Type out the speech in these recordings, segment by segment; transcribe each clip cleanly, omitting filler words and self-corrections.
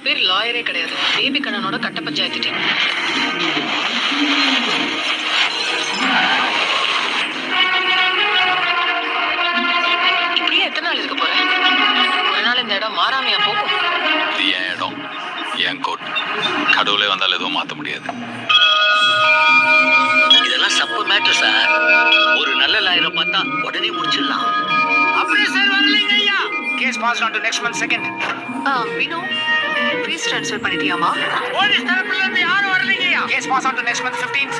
பேர் லாயரே கிடையாது. பேபி கண்ணனோட கட்ட பஞ்சாயத்து டீம். இப்படியே எத்தனை நாள் இருக்க போறேன்? ஒரு நாள் இந்த இடம் மாறாமையா போகும். இது என் இடம், என் கோட். கடவுளே வந்தாலும் எதுவும் மாற்ற முடியாது. இதெல்லாம் சப்பு மேட்டர் சார். ஒரு நல்ல லாயரை பார்த்தா உடனே முடிச்சிடலாம். அப்படியே சார் வரலைங்க ஐயா. Case pass on to next month second. Vino fees transfer பண்ணிட்டியாமா? போலீஸ் தரப்புல இருந்து யாரும் வரலைங்க ஐயா. Case pass on to next month 15th.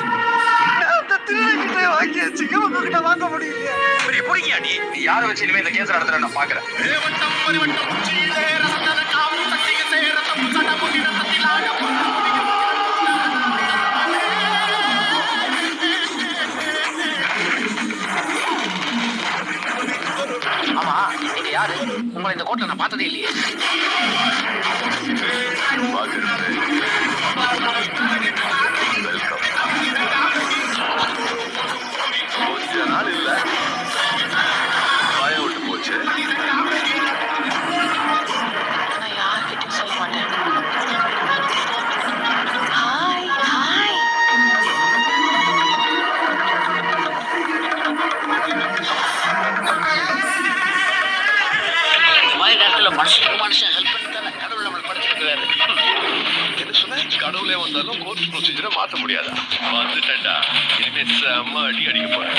வாங்கியாச்சு, இவங்ககிட்ட வாங்க முடியலையா? இப்படி புடிங்கியா நீ யாரை வச்சு இனிமே இந்த கேஸ் நடத்துற நான் பாக்குறேன். ஆமா, நீங்க யாரு? உங்களை இந்த கோர்ட்ல நான் பார்த்ததே இல்லையே. கொஞ்ச நாள் இல்ல, பயம் விட்டு போச்சு. நான் யார்கிட்டயும் சொல்ல மாட்டேன். Hi hi. இந்த மாதிரி நேரத்துல மனுஷனுக்கு மனுஷன் ஹெல்ப் பண்ணிட்டாங்க. கடவுள் நம்மளை படிச்சிருக்கிறாரு. என்ன சொன்ன? கடவுளே வந்தாலும் கோர்ட் ப்ரொசீஜரை மாற்ற முடியாதா? வந்துட்டேன்டா, இனிமே செம்ம அடி அடிக்க போறேன்.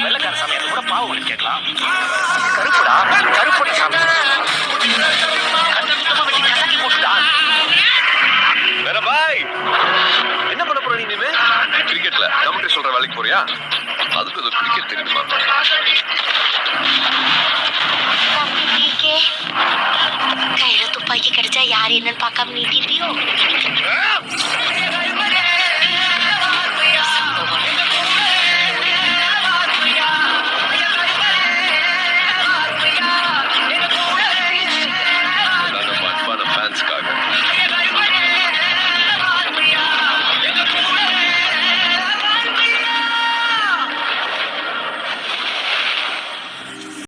வெள்ளக்கார சாமி கூட பாவம் கேட்கலாம். கருப்புடா, கருப்புடி சாமி. கசக்கி போட்டுட்டான். வேற பாய், என்ன பண்ண போற நீ இனிமே? கிரிக்கெட்ல கமெண்ட்ரி சொல்ற வேலைக்கு போறியா? அதுக்கு ஒரு கிரிக்கெட் தெரியுமா? கையில துப்பாக்கி கிடைச்சா யார் என்னன்னு பார்க்காம நீட்டிருப்பியோ?